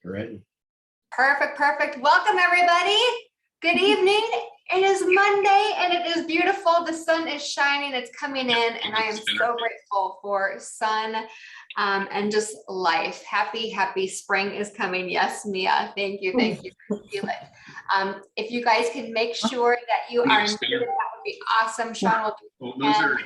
Right. Perfect, perfect. Welcome, everybody. Good evening. It is Monday and it is beautiful. The sun is shining, it's coming in, and I am so grateful for sun and just life. Happy spring is coming. Yes, Mia. Thank you. Feel it. If you guys can make sure that you are muted, that would be awesome. Sean will do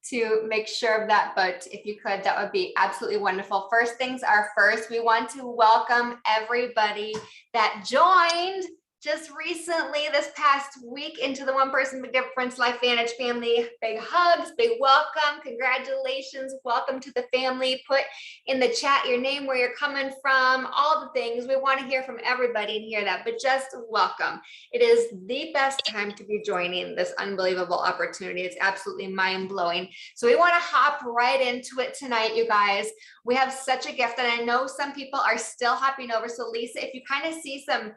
to make sure of that, but if you could, that would be absolutely wonderful. First things are first, we want to welcome everybody that joined just recently this past week into the One Person Big Difference Life Vantage family. Big hugs, big welcome, congratulations, welcome to the family. Put in the chat your name, where you're coming from, all the things. We want to hear from everybody and hear that, but just welcome. It is the best time to be joining this unbelievable opportunity. It's absolutely mind-blowing. So we want to hop right into it tonight, you guys. We have such a gift, and I know some people are still hopping over. So Lisa, if you kind of see some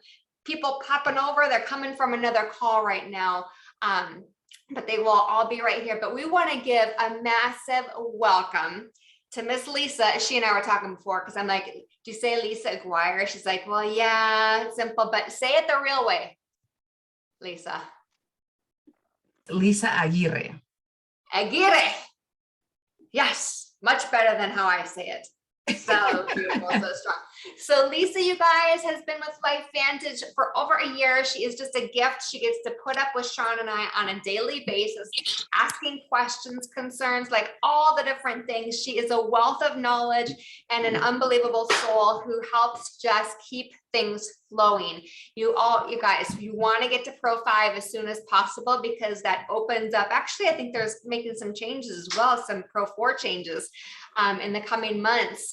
people popping over, they're coming from another call right now, but they will all be right here. But we want to give a massive welcome to Miss Lisa. She and I were talking before, because I'm like, do you say Lisa Aguirre? She's like, well, yeah, it's simple, but say it the real way, Lisa. Lisa Aguirre. Aguirre. Yes, much better than how I say it. So beautiful, so strong. So Lisa, you guys, has been with Life Vantage for over a year. She is just a gift. She gets to put up with Sean and I on a daily basis, asking questions, concerns, like all the different things. She is a wealth of knowledge and an unbelievable soul who helps just keep things flowing. You guys, you want to get to Pro 5 as soon as possible, because that opens up. Actually, I think there's making some changes as well, some Pro 4 changes in the coming months.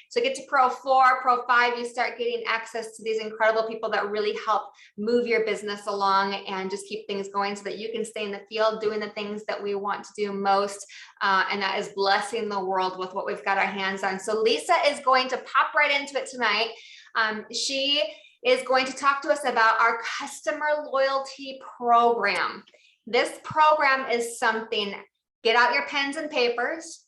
So get to Pro 4, Pro 5, you start getting access to these incredible people that really help move your business along and just keep things going, so that you can stay in the field doing the things that we want to do most. And that is blessing the world with what we've got our hands on. So Lisa is going to pop right into it tonight. She is going to talk to us about our customer loyalty program. This program is something, get out your pens and papers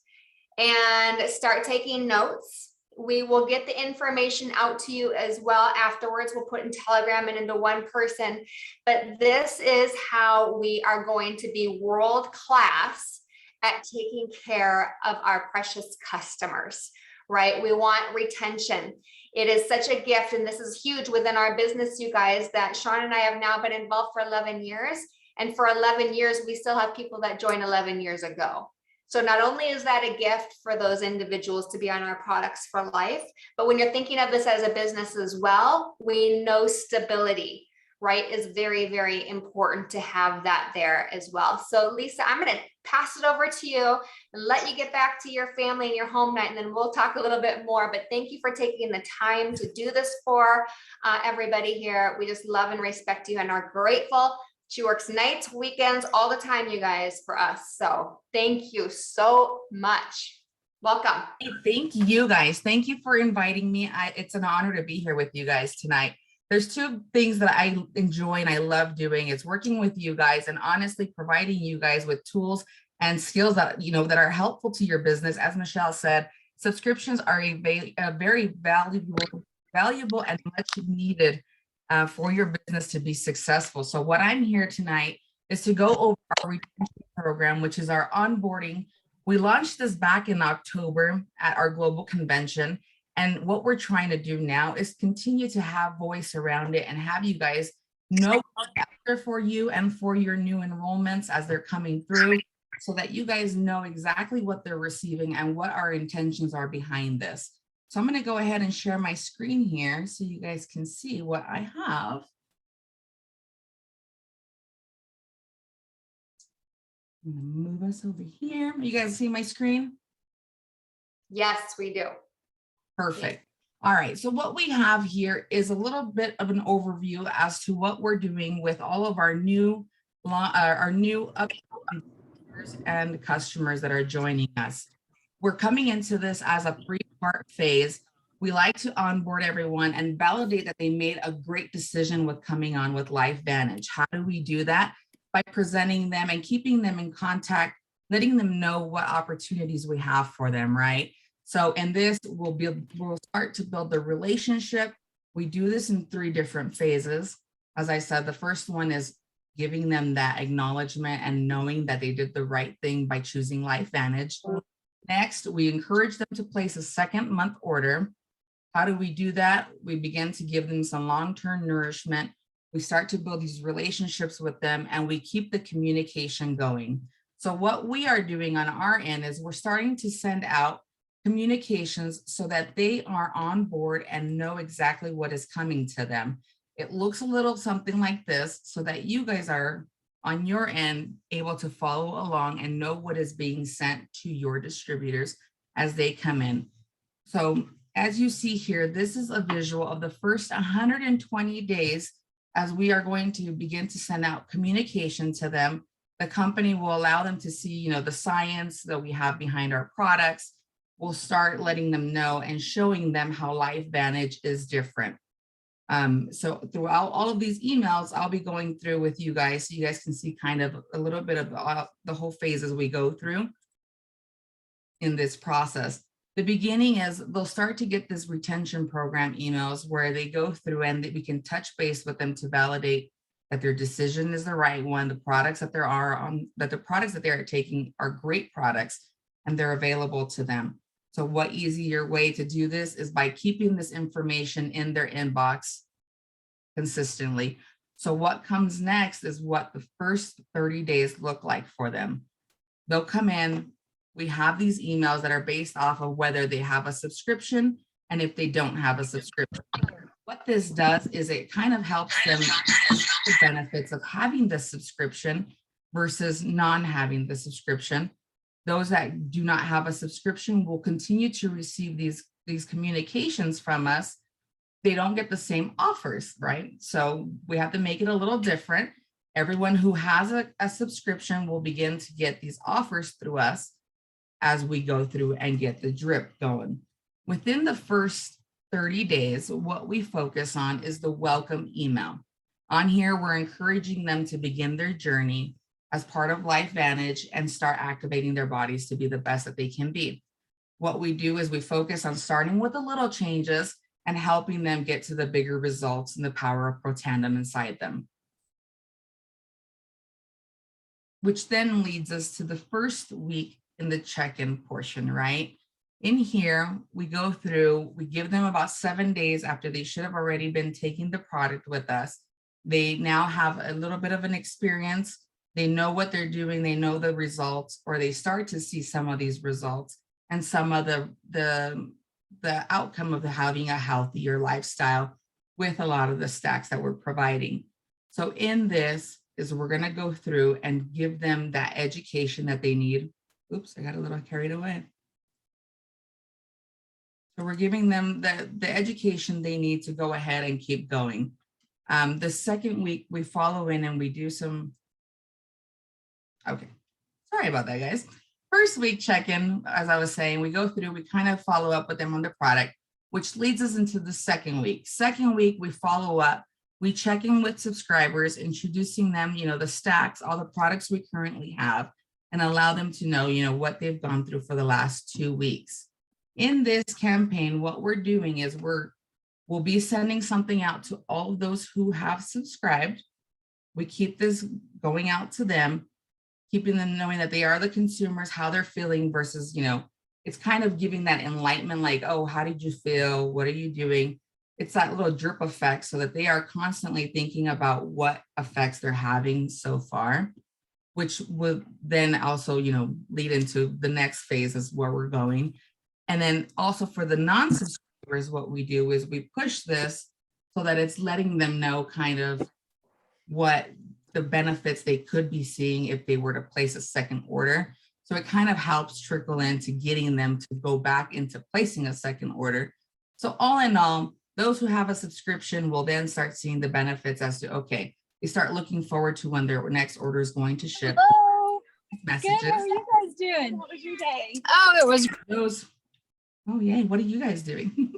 and start taking notes. We will get the information out to you as well afterwards. We'll put in Telegram and into One Person, but this is how we are going to be world class at taking care of our precious customers, right? We want retention. It is such a gift, and this is huge within our business, you guys, that Sean and I have now been involved for 11 years. And for 11 years, we still have people that joined 11 years ago. So not only is that a gift for those individuals to be on our products for life, but when you're thinking of this as a business as well, we know stability, right, is very, very important to have that there as well. So Lisa, I'm going to pass it over to you and let you get back to your family and your home night, and then we'll talk a little bit more. But thank you for taking the time to do this for everybody here. We just love and respect you and are grateful. She works nights, weekends, all the time, you guys, for us. So thank you so much. Welcome. Hey, thank you guys. Thank you for inviting me. It's an honor to be here with you guys tonight. There's two things that I enjoy and I love doing. It's working with you guys and honestly providing you guys with tools and skills that, that are helpful to your business. As Michelle said, subscriptions are a very valuable and much needed for your business to be successful. So what I'm here tonight is to go over our retention program, which is our onboarding. We launched this back in October at our global convention. And what we're trying to do now is continue to have voice around it and have you guys know what's out there for you and for your new enrollments as they're coming through, so that you guys know exactly what they're receiving and what our intentions are behind this. So I'm going to go ahead and share my screen here so you guys can see what I have. I'm going to move us over here. You guys see my screen? Yes, we do. Perfect. All right. So what we have here is a little bit of an overview as to what we're doing with all of our new and customers that are joining us. We're coming into this as a three-part phase. We like to onboard everyone and validate that they made a great decision with coming on with Life Vantage. How do we do that? By presenting them and keeping them in contact, letting them know what opportunities we have for them, right? So in this, we'll start to build the relationship. We do this in 3 different phases. As I said, the first one is giving them that acknowledgement and knowing that they did the right thing by choosing LifeVantage. Next, we encourage them to place a second month order. How do we do that? We begin to give them some long-term nourishment. We start to build these relationships with them, and we keep the communication going. So what we are doing on our end is we're starting to send out communications so that they are on board and know exactly what is coming to them. It looks a little something like this so that you guys are on your end able to follow along and know what is being sent to your distributors as they come in. So as you see here, this is a visual of the first 120 days as we are going to begin to send out communication to them. The company will allow them to see, the science that we have behind our products. We'll start letting them know and showing them how LifeVantage is different. So throughout all of these emails, I'll be going through with you guys so you guys can see kind of a little bit of the whole phase as we go through in this process. The beginning is they'll start to get this retention program emails where they go through and we can touch base with them to validate that their decision is the right one, the products that there are on, that the products that they are taking are great products and they're available to them. So what easier way to do this is by keeping this information in their inbox consistently. So what comes next is what the first 30 days look like for them. They'll come in, we have these emails that are based off of whether they have a subscription and if they don't have a subscription. What this does is it kind of helps them the benefits of having the subscription versus non-having the subscription. Those that do not have a subscription will continue to receive these communications from us. They don't get the same offers, right? So we have to make it a little different. Everyone who has a subscription will begin to get these offers through us as we go through and get the drip going. Within the first 30 days, what we focus on is the welcome email. On here, we're encouraging them to begin their journey as part of LifeVantage and start activating their bodies to be the best that they can be. What we do is we focus on starting with the little changes and helping them get to the bigger results and the power of Protandem inside them. Which then leads us to the first week in the check-in portion, right? In here, we go through, we give them about 7 days after they should have already been taking the product with us. They now have a little bit of an experience. They know what they're doing. They know the results, or they start to see some of these results and some of the outcome of having a healthier lifestyle with a lot of the stacks that we're providing. So in this is we're going to go through and give them that education that they need. Oops, I got a little carried away. So we're giving them the education they need to go ahead and keep going. The second week, we follow in and we do some, okay, sorry about that, guys. First week check-in, as I was saying, we go through, we kind of follow up with them on the product, which leads us into the second week. Second week, we follow up, we check in with subscribers, introducing them, the stacks, all the products we currently have, and allow them to know, what they've gone through for the last 2 weeks. In this campaign, what we're doing is we'll be sending something out to all of those who have subscribed. We keep this going out to them, keeping them knowing that they are the consumers, how they're feeling versus, it's kind of giving that enlightenment, like, oh, how did you feel? What are you doing? It's that little drip effect so that they are constantly thinking about what effects they're having so far, which would then also, lead into the next phase is where we're going. And then also for the non-subscribers, what we do is we push this so that it's letting them know kind of what the benefits they could be seeing if they were to place a second order. So it kind of helps trickle into getting them to go back into placing a second order. So all in all, those who have a subscription will then start seeing the benefits as to, okay, they start looking forward to when their next order is going to ship. Hello. Messages. Good. How are you guys doing? What was your day? Oh, it was Those, oh yay, what are you guys doing?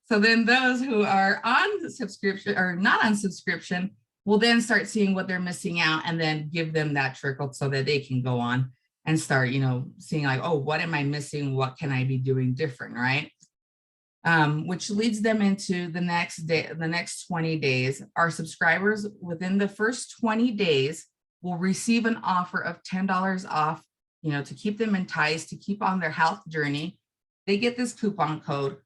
So then those who are on the subscription or not on subscription will then start seeing what they're missing out and then give them that trickle so that they can go on and start, seeing like, oh, what am I missing? What can I be doing different, right? Which leads them into the next day, the next 20 days. Our subscribers within the first 20 days will receive an offer of $10 off, to keep them enticed, to keep on their health journey. They get this coupon code.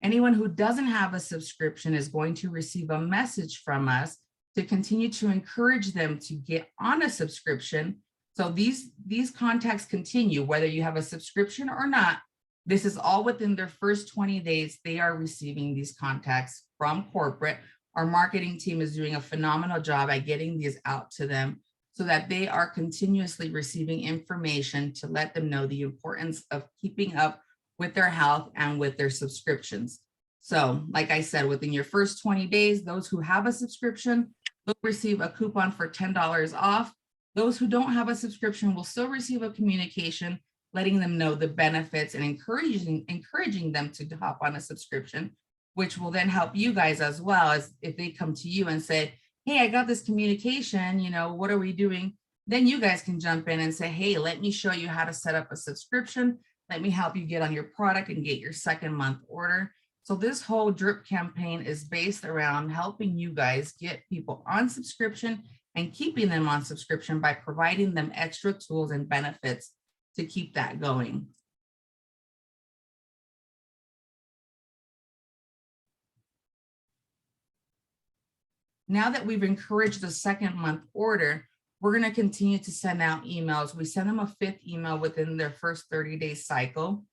Anyone who doesn't have a subscription is going to receive a message from us to continue to encourage them to get on a subscription. So these contacts continue, whether you have a subscription or not. This is all within their first 20 days. They are receiving these contacts from corporate. Our marketing team is doing a phenomenal job at getting these out to them so that they are continuously receiving information to let them know the importance of keeping up with their health and with their subscriptions. So like I said, within your first 20 days, those who have a subscription, they'll receive a coupon for $10 off. Those who don't have a subscription will still receive a communication letting them know the benefits and encouraging them to hop on a subscription, which will then help you guys as well, as if they come to you and say, hey, I got this communication, what are we doing? Then you guys can jump in and say, hey, let me show you how to set up a subscription. Let me help you get on your product and get your second month order. So this whole drip campaign is based around helping you guys get people on subscription and keeping them on subscription by providing them extra tools and benefits to keep that going. Now that we've encouraged the second month order, we're going to continue to send out emails. We send them a 5th email within their first 30-day cycle.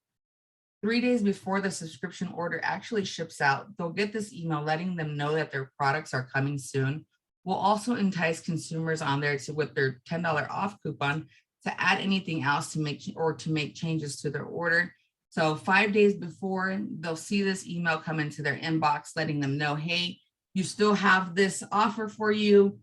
3 days before the subscription order actually ships out, they'll get this email letting them know that their products are coming soon. We'll also entice consumers on there with their $10 off coupon to add anything else to make changes to their order. So 5 days before, they'll see this email come into their inbox, letting them know, hey, you still have this offer for you.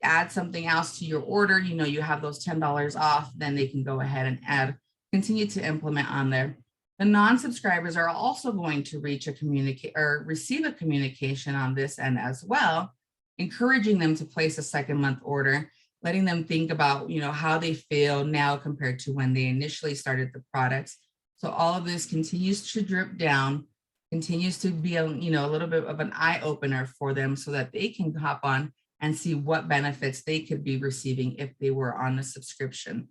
Add something else to your order. You have those $10 off, then they can go ahead and continue to implement on there. The non-subscribers are also going to receive a communication on this end as well, encouraging them to place a second month order, letting them think about, how they feel now compared to when they initially started the products. So all of this continues to drip down, continues to be a little bit of an eye opener for them so that they can hop on and see what benefits they could be receiving if they were on a subscription.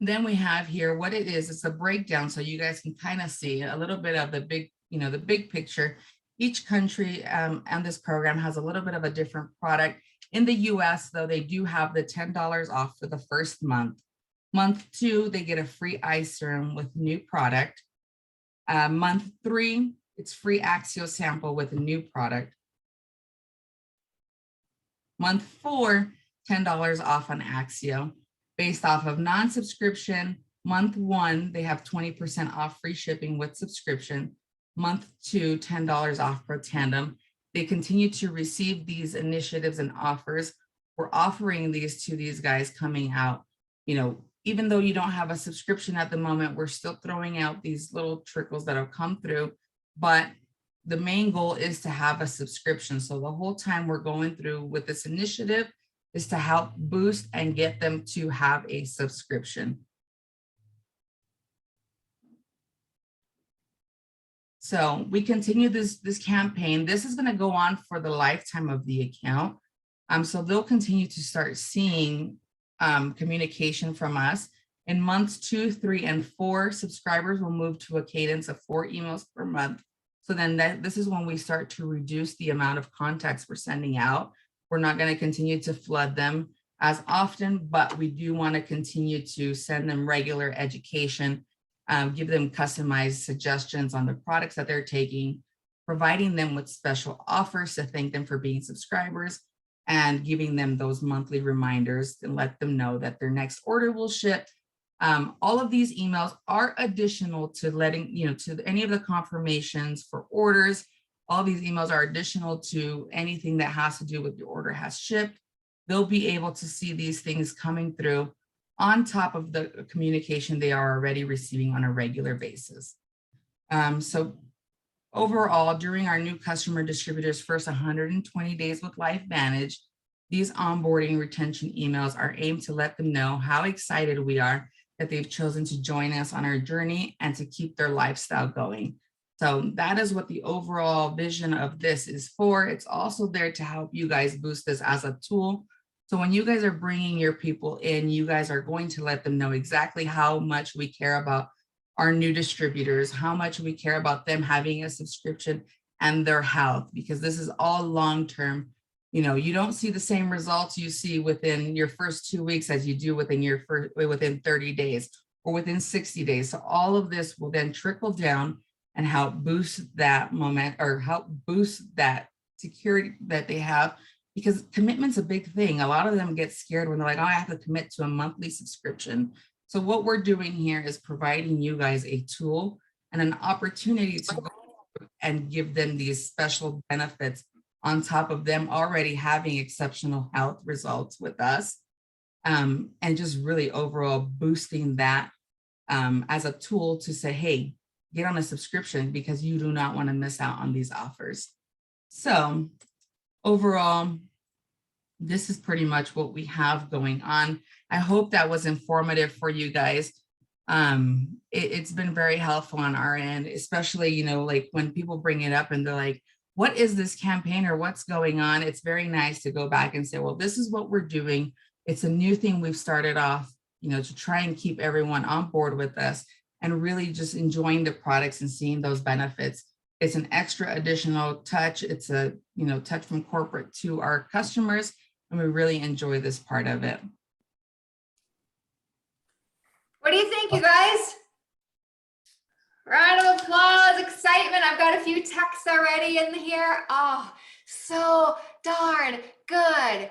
Then we have here what it is. It's a breakdown so you guys can kind of see a little bit of the big picture. Each country and this program has a little bit of a different product. In the US, though, they do have the $10 off for the first month. Month 2, they get a free eye serum with new product. Month 3, it's free Axio sample with a new product. Month 4, $10 off on Axio. Based off of non-subscription, month 1, they have 20% off free shipping with subscription. Month 2, $10 off Pro Tandem. They continue to receive these initiatives and offers. We're offering these to these guys coming out. Even though you don't have a subscription at the moment, we're still throwing out these little trickles that'll come through. But the main goal is to have a subscription. So the whole time we're going through with this initiative is to help boost and get them to have a subscription. So we continue this campaign. This is going to go on for the lifetime of the account. So they'll continue to start seeing communication from us. In months 2, 3, and 4, subscribers will move to a cadence of 4 emails per month. So then this is when we start to reduce the amount of contacts we're sending out. We're not going to continue to flood them as often, but we do want to continue to send them regular education, give them customized suggestions on the products that they're taking, providing them with special offers to thank them for being subscribers, and giving them those monthly reminders to let them know that their next order will ship. All of these emails are additional to to any of the confirmations for orders. All these emails are additional to anything that has to do with your order has shipped. They'll be able to see these things coming through on top of the communication they are already receiving on a regular basis. So Overall, during our new customer distributors' first 120 days with LifeVantage, these onboarding retention emails are aimed to let them know how excited we are that they've chosen to join us on our journey and to keep their lifestyle going. So that is what the overall vision of this is for. It's also there to help you guys boost this as a tool. So when you guys are bringing your people in, you guys are going to let them know exactly how much we care about our new distributors, how much we care about them having a subscription and their health, because this is all long-term. You know, you don't see the same results you see within your first 2 weeks as you do within 30 days or within 60 days. So all of this will then trickle down and help boost that moment or help boost that security that they have, because commitment's a big thing. A lot of them get scared when they're like, oh, I have to commit to a monthly subscription. So what we're doing here is providing you guys a tool and an opportunity to go and give them these special benefits on top of them already having exceptional health results with us, and just really overall boosting that as a tool to say, hey, get on a subscription because you do not want to miss out on these offers. So overall, this is pretty much what we have going on. I hope that was informative for you guys. It's been very helpful on our end, especially, you know, like when people bring it up and they're like, what is this campaign or what's going on? It's very nice to go back and say, well, this is what we're doing. It's a new thing we've started off, you know, to try and keep everyone on board with us and really just enjoying the products and seeing those benefits. It's an extra additional touch. It's a, you know, touch from corporate to our customers, and we really enjoy this part of it. What do you think, you guys? Round of applause, excitement. I've got a few texts already in here. Oh, so darn good.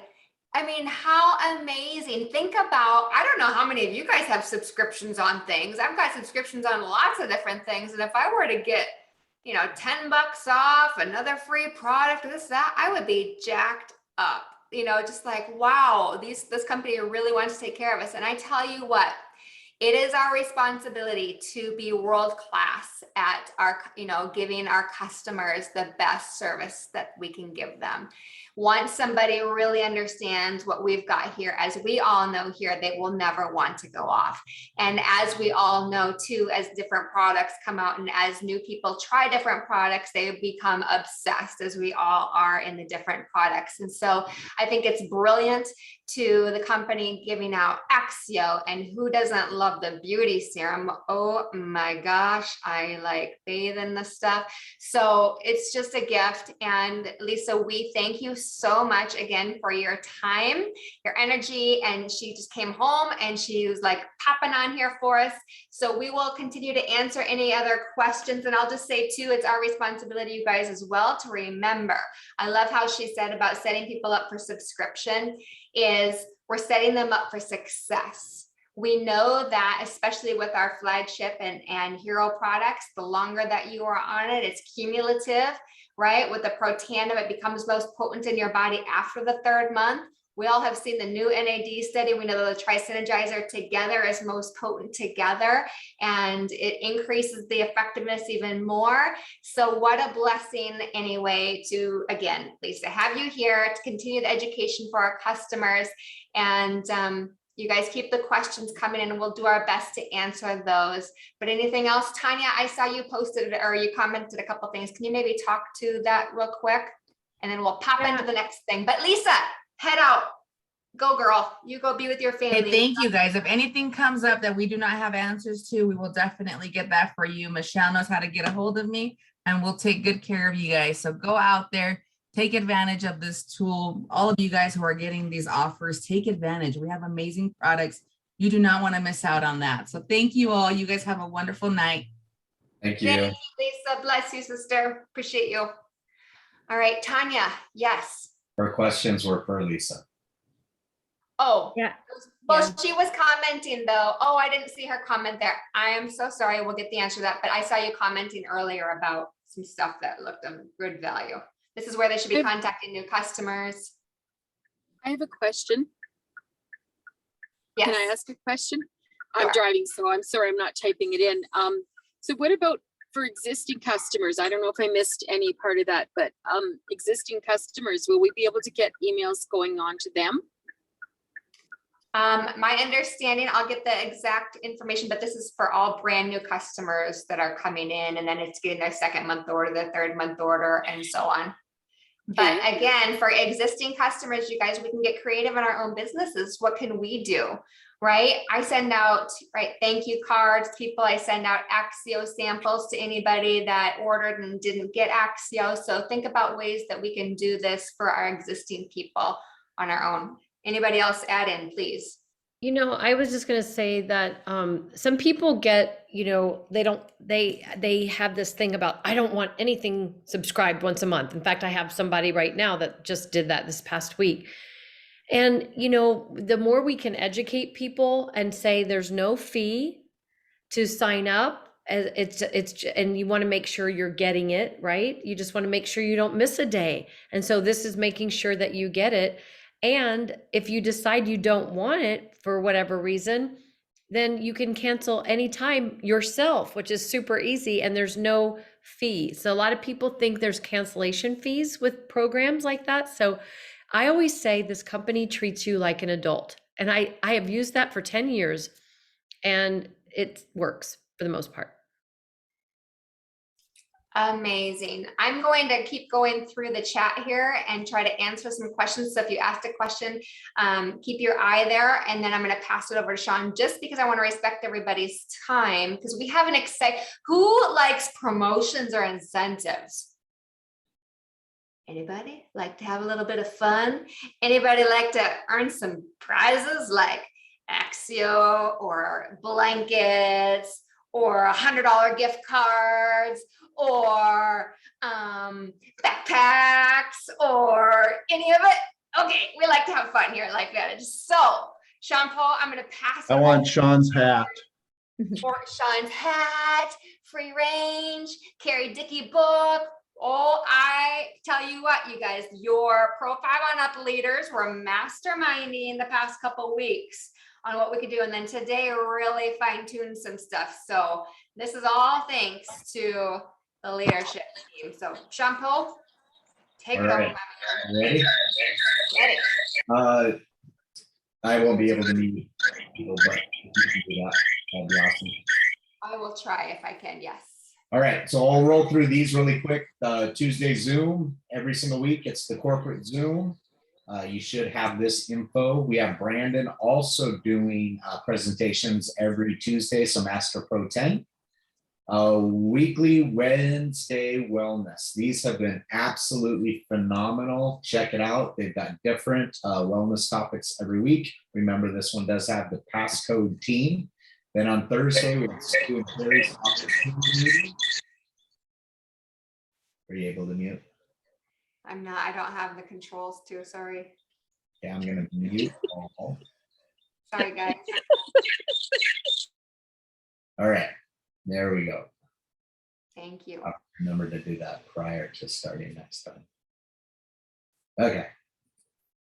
I mean, how amazing. Think about, I don't know how many of you guys have subscriptions on things. I've got subscriptions on lots of different things. And if I were to get, you know, 10 bucks off, another free product, this, that, I would be jacked up. You know, just like, wow, this company really wants to take care of us. And I tell you what, it is our responsibility to be world-class at our, you know, giving our customers the best service that we can give them. Once somebody really understands what we've got here, as we all know here, they will never want to go off. And as we all know too, as different products come out and as new people try different products, they become obsessed, as we all are in the different products. And so I think it's brilliant to the company giving out Axio, and who doesn't love the beauty serum? Oh my gosh, I like bathe in the stuff. So it's just a gift. And Lisa, we thank you so much again for your time, your energy, and she just came home and she was like popping on here for us. So we will continue to answer any other questions. And I'll just say too, it's our responsibility, you guys, as well, to remember. I love how she said about setting people up for subscription is we're setting them up for success. We know that, especially with our flagship and hero products, the longer that you are on it, it's cumulative, right? With the Protandim, it becomes most potent in your body after the 3rd month. We all have seen the new NAD study. We know that the Tri-Synergizer together is most potent together, and it increases the effectiveness even more. So what a blessing anyway to, again, Lisa, have you here to continue the education for our customers. And you guys keep the questions coming in and we'll do our best to answer those. But anything else, Tanya, I saw you posted or you commented a couple things. Can you maybe talk to that real quick? And then we'll pop into the next thing. But Lisa, head out. Go girl, you go be with your family. Hey, thank you guys. If anything comes up that we do not have answers to, we will definitely get that for you. Michelle knows how to get a hold of me and we'll take good care of you guys. So go out there, take advantage of this tool. All of you guys who are getting these offers, take advantage. We have amazing products. You do not want to miss out on that. So thank you all. You guys have a wonderful night. Thank you. Thank you, Lisa. Bless you, sister. Appreciate you. All right, Tanya. Yes. Her questions were for Lisa. Oh, Yeah. Well, Yeah. she was commenting though. Oh, I didn't see her comment there. I am so sorry. We'll get the answer to that. But I saw you commenting earlier about some stuff that looked of good value. This is where they should be contacting new customers. I have a question. Yes. Can I ask a question? Sure. I'm driving, so I'm sorry, I'm not typing it in. So what about for existing customers, I don't know if I missed any part of that, but existing customers, will we be able to get emails going on to them? My understanding, I'll get the exact information, but this is for all brand new customers that are coming in, and then it's getting their second month order, their third month order, and so on. But Okay. again, for existing customers, you guys, we can get creative in our own businesses. What can we do? Right? I send out, right, thank you cards, people. I send out Axio samples to anybody that ordered and didn't get Axio. So think about ways that we can do this for our existing people on our own. Anybody else add in, please? You know, I was just going to say that some people get, you know, they have this thing about, I don't want anything subscribed once a month. In fact, I have somebody right now that just did that this past week. And, you know, the more we can educate people and say there's no fee to sign up, and you want to make sure you're getting it, right? You just want to make sure you don't miss a day. And so this is making sure that you get it. And if you decide you don't want it for whatever reason, then you can cancel anytime yourself, which is super easy, and there's no fee. So a lot of people think there's cancellation fees with programs like that. So I always say this company treats you like an adult. And I have used that for 10 years and it works for the most part. Amazing. I'm going to keep going through the chat here and try to answer some questions. So if you asked a question, keep your eye there, and then I'm going to pass it over to Sean, just because I want to respect everybody's time, because we have an who likes promotions or incentives? Anybody like to have a little bit of fun? Anybody like to earn some prizes like Axio or blankets or $100 gift cards or backpacks or any of it? Okay, we like to have fun here like that. So, Sean Paul, I'm going to pass. I want Sean's hat. For Sean's hat, free range, Carrie Dickey book. Oh, I tell you what, you guys, your profile on Up Leaders were masterminding the past couple weeks on what we could do. And then today really fine-tuned some stuff. So this is all thanks to the leadership team. So Sean Paul, take it over. Right. Ready? Ready. I won't be able to meet people, but if you can do that, that'd be awesome. I will try if I can, yes. All right, so I'll roll through these really quick. Tuesday Zoom, every single week, it's the corporate Zoom. You should have this info. We have Brandon also doing presentations every Tuesday, so Master Pro 10. Weekly Wednesday wellness. These have been absolutely phenomenal. Check it out. They've got different wellness topics every week. Remember, this one does have the passcode team. Then on Thursday, we have Stu and Terry's opportunity meeting. Are you able to mute? I'm not, I don't have the controls too, sorry. Okay, I'm gonna mute all. Sorry, guys. All right, there we go. Thank you. I'll remember to do that prior to starting next time. Okay.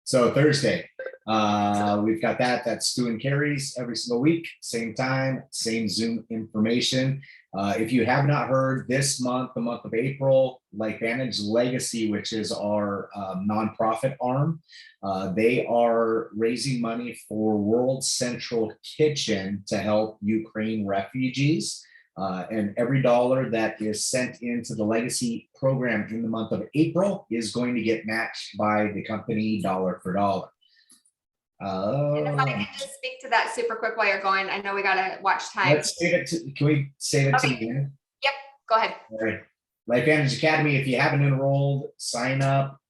So Thursday, we've got that's Stu and Carrie's every single week, same time, same Zoom information. If you have not heard, this month, the month of April, LifeVantage Legacy, which is our nonprofit arm, they are raising money for World Central Kitchen to help Ukraine refugees. And every dollar that is sent into the legacy program in the month of April is going to get matched by the company dollar for dollar. And if I can just speak to that super quick while you're going, I know we gotta watch time. Let's save it to, can we save it to Okay. the end? Yep, go ahead. All right. LifeVantage Academy, if you haven't enrolled, sign up.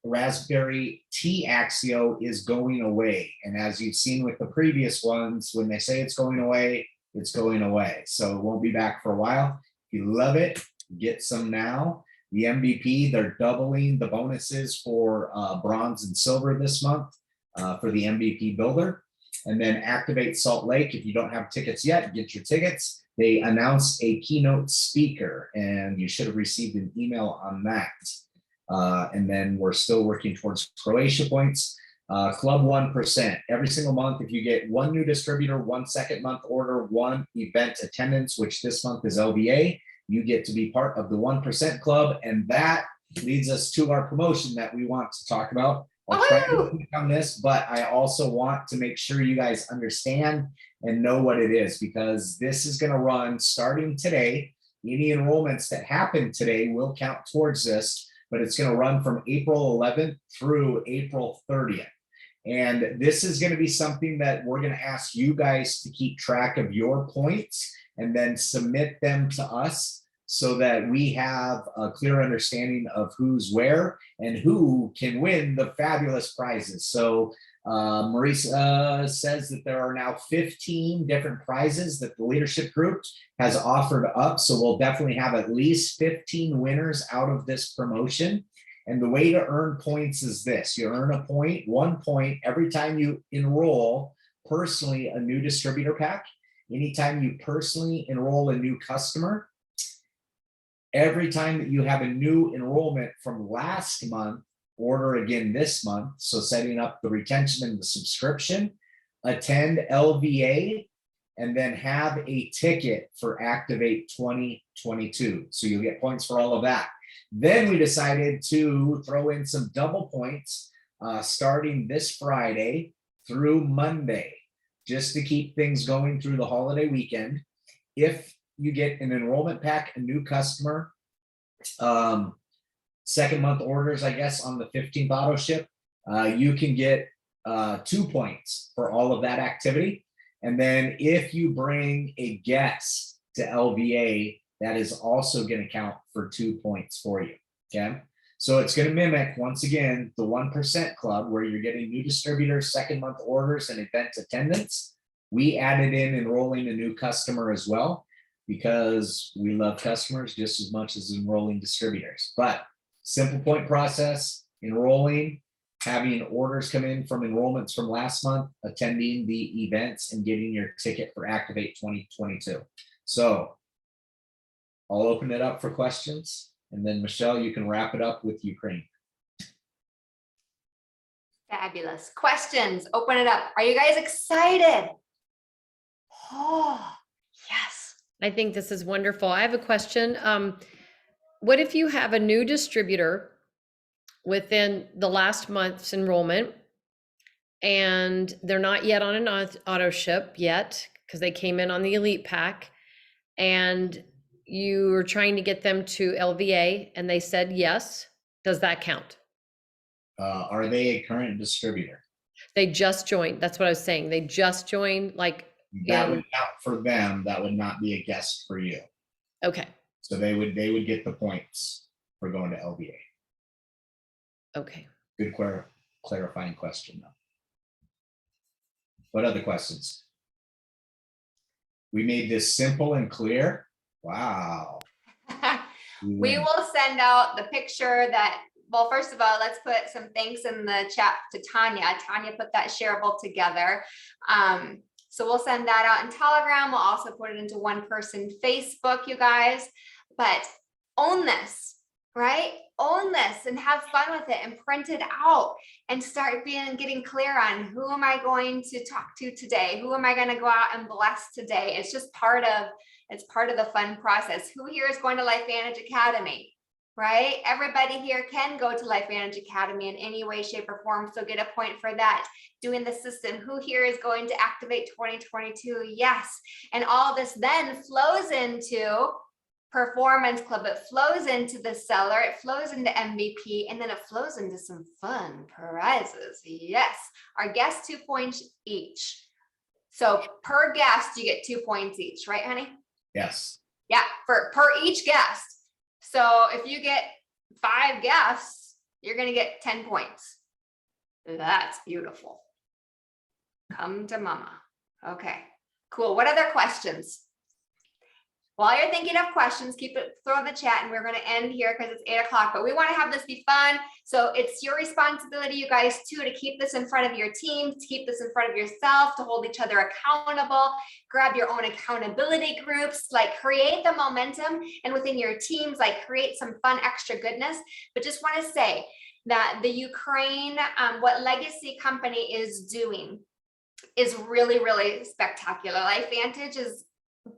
Raspberry Tea Axio is going away. And as you've seen with the previous ones, when they say it's going away, it's going away. So it won't be back for a while. If you love it, get some now. The MVP, they're doubling the bonuses for bronze and silver this month for the MVP builder. And then Activate Salt Lake. If you don't have tickets yet, get your tickets. They announced a keynote speaker and you should have received an email on that. And then we're still working towards Croatia points. Club 1%. Every single month, if you get one new distributor, 1 second month order, 1 event attendance, which this month is LVA, you get to be part of the 1% club. And that leads us to our promotion that we want to talk about. I'll try to click on this, but I also want to make sure you guys understand and know what it is, because this is going to run starting today. Any enrollments that happen today will count towards this, but it's going to run from April 11th through April 30th. And this is going to be something that we're going to ask you guys to keep track of your points and then submit them to us so that we have a clear understanding of who's where and who can win the fabulous prizes. So Marisa says that there are now 15 different prizes that the leadership group has offered up. So we'll definitely have at least 15 winners out of this promotion. And the way to earn points is this: you earn a point, 1 point, every time you enroll personally a new distributor pack, anytime you personally enroll a new customer, every time that you have a new enrollment from last month, order again this month. So setting up the retention and the subscription, attend LVA, and then have a ticket for Activate 2022. So you'll get points for all of that. Then we decided to throw in some double points starting this Friday through Monday, just to keep things going through the holiday weekend. If you get an enrollment pack, a new customer, second month orders, I guess, on the 15th auto ship, you can get 2 points for all of that activity. And then if you bring a guest to LVA, that is also going to count for 2 points for you. Okay. So it's going to mimic, once again, the 1% club where you're getting new distributors, second month orders, and event attendance. We added in enrolling a new customer as well, because we love customers just as much as enrolling distributors. But simple point process, enrolling, having orders come in from enrollments from last month, attending the events, and getting your ticket for Activate 2022. So I'll open it up for questions, and then Michelle, you can wrap it up with Ukraine. Fabulous. Questions, open it up. Are you guys excited? Oh, yes. I think this is wonderful. I have a question. What if you have a new distributor within the last month's enrollment and they're not yet on an auto ship yet because they came in on the elite pack, and you were trying to get them to LVA and they said yes? Does that count? Are they a current distributor? They just joined. That's what I was saying. They just joined, like, That would count for them. That would not be a guest for you. okay. So they would get the points for going to LVA. Okay. Good clarifying question though. What other questions? We made this simple and clear. Wow. We will send out the picture that, well, first of all, let's put some thanks in the chat to Tanya. Tanya put that shareable together. So we'll send that out in Telegram. We'll also put it into one person Facebook, you guys. But own this, right? Own this and have fun with it and print it out and start getting clear on who am I going to talk to today? Who am I going to go out and bless today? It's just part of the fun process. Who here is going to LifeVantage Academy, right? Everybody here can go to LifeVantage Academy in any way, shape, or form. So get a point for that. Doing the system. Who here is going to Activate 2022? Yes. And all this then flows into Performance Club. It flows into the seller. It flows into MVP. And then it flows into some fun prizes. Yes. Our guests 2 points each. So per guest, you get 2 points each, right, honey? Yes. Yeah, per each guest. So if you get 5 guests, you're going to get 10 points. That's beautiful. Come to mama. Okay, cool. What other questions? While you're thinking of questions, throw in the chat, and we're going to end here because it's 8 o'clock, but we want to have this be fun. So it's your responsibility, you guys, too, to keep this in front of your team, to keep this in front of yourself, to hold each other accountable, grab your own accountability groups, like create the momentum, and within your teams, like create some fun extra goodness. But just want to say, that the Ukraine, what Legacy Company is doing is really, really spectacular. LifeVantage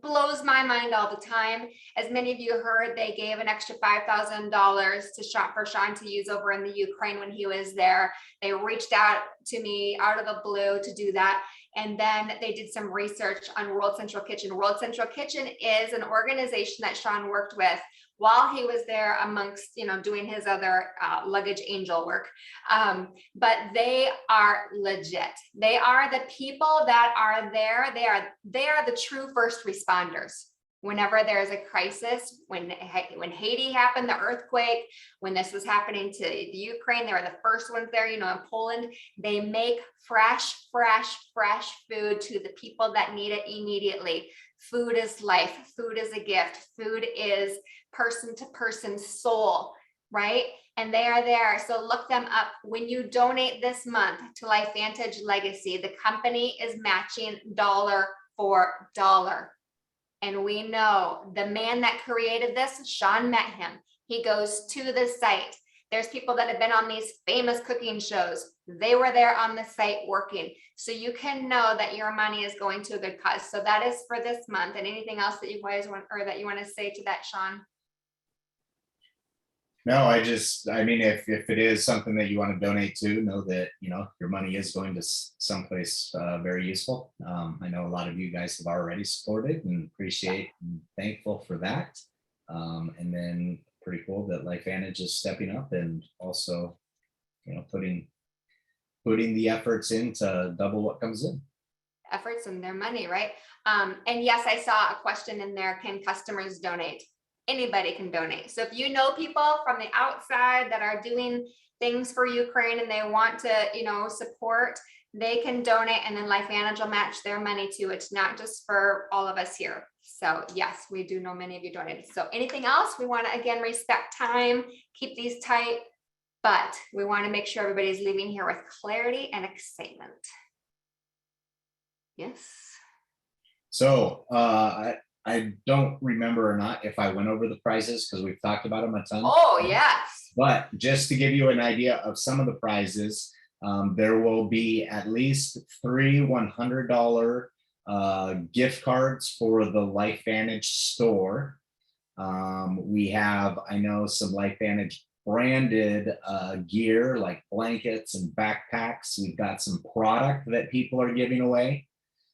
blows my mind all the time. As many of you heard, they gave an extra $5,000 for Sean to use over in the Ukraine when he was there. They reached out to me out of the blue to do that. And then they did some research on World Central Kitchen. World Central Kitchen is an organization that Sean worked with while he was there amongst, doing his other luggage angel work. But they are legit. They are the people that are there. They are the true first responders. Whenever there's a crisis, when Haiti happened, the earthquake, when this was happening to the Ukraine, they were the first ones there, in Poland. They make fresh food to the people that need it immediately. Food is life. Food is a gift. Food is person to person soul, right? And they are there. So look them up. When you donate this month to LifeVantage Legacy, the company is matching dollar for dollar. And we know the man that created this, Sean met him. He goes to the site. There's people that have been on these famous cooking shows. They were there on the site working. So you can know that your money is going to a good cause. So that is for this month. And anything else that you guys want, or that you want to say to that, Sean? No, if it is something that you want to donate to, know that, your money is going to someplace very useful. I know a lot of you guys have already supported and appreciate and thankful for that. And then pretty cool that LifeVantage is stepping up and also, putting the efforts in to double what comes in. Efforts and their money, right? And yes, I saw a question in there. Can customers donate? Anybody can donate. So if you know people from the outside that are doing things for Ukraine and they want to, support, they can donate, and then LifeVantage will match their money too. It's not just for all of us here. So yes, we do know many of you donated. So anything else? We want to, again, respect time, keep these tight, but we want to make sure everybody's leaving here with clarity and excitement. Yes. So I don't remember or not if I went over the prizes because we've talked about them a ton. Oh, yes. But just to give you an idea of some of the prizes, there will be at least 3 $100 gift cards for the LifeVantage store. We have, I know, some LifeVantage branded gear like blankets and backpacks. We've got some product that people are giving away.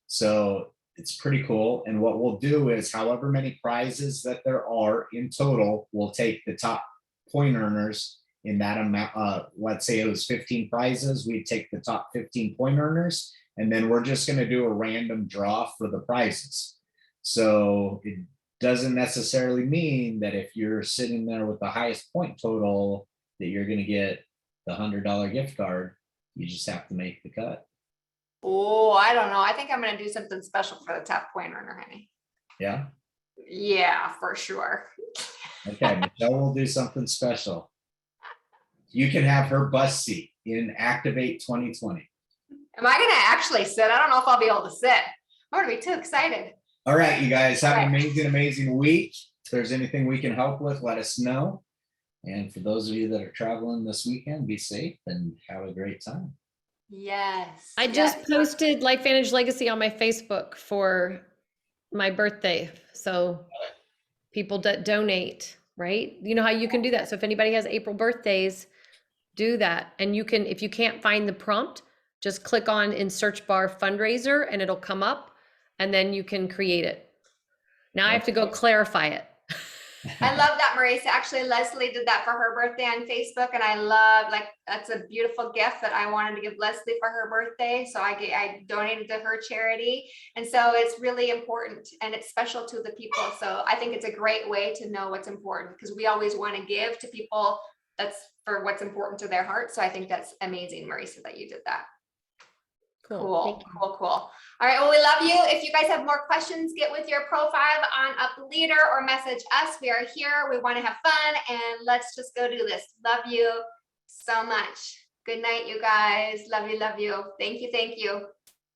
So it's pretty cool. And what we'll do is however many prizes that there are in total, we'll take the top point earners in that amount. Let's say it was 15 prizes. We'd take the top 15 point earners, and then we're just going to do a random draw for the prizes. So it doesn't necessarily mean that if you're sitting there with the highest point total that you're going to get the $100 gift card. You just have to make the cut. Oh, I don't know. I think I'm going to do something special for the top point earner, honey. Yeah. Yeah, for sure. Okay, Michelle will do something special. You can have her bus seat in Activate 2020. Am I going to actually sit? I don't know if I'll be able to sit. I'm going to be too excited. All right, you guys have an amazing week. If there's anything we can help with, let us know. And for those of you that are traveling this weekend, be safe and have a great time. Yes. I just posted LifeVantage Legacy on my Facebook for my birthday. So people that donate, right? You know how you can do that. So if anybody has April birthdays, do that. And you can, if you can't find the prompt, just click on in search bar fundraiser and it'll come up and then you can create it. Now I have to go clarify it. I love that, Marisa. Actually, Leslie did that for her birthday on Facebook, and I love, that's a beautiful gift that I wanted to give Leslie for her birthday. So I donated to her charity. And so it's really important and it's special to the people. So I think it's a great way to know what's important because we always want to give to people that's for what's important to their heart. So I think that's amazing, Marisa, that you did that. Cool. All right. Well, we love you. If you guys have more questions, get with your profile on Up Leader or message us. We are here. We want to have fun and let's just go do this. Love you so much. Good night, you guys. Love you. Love you. Thank you. Thank you.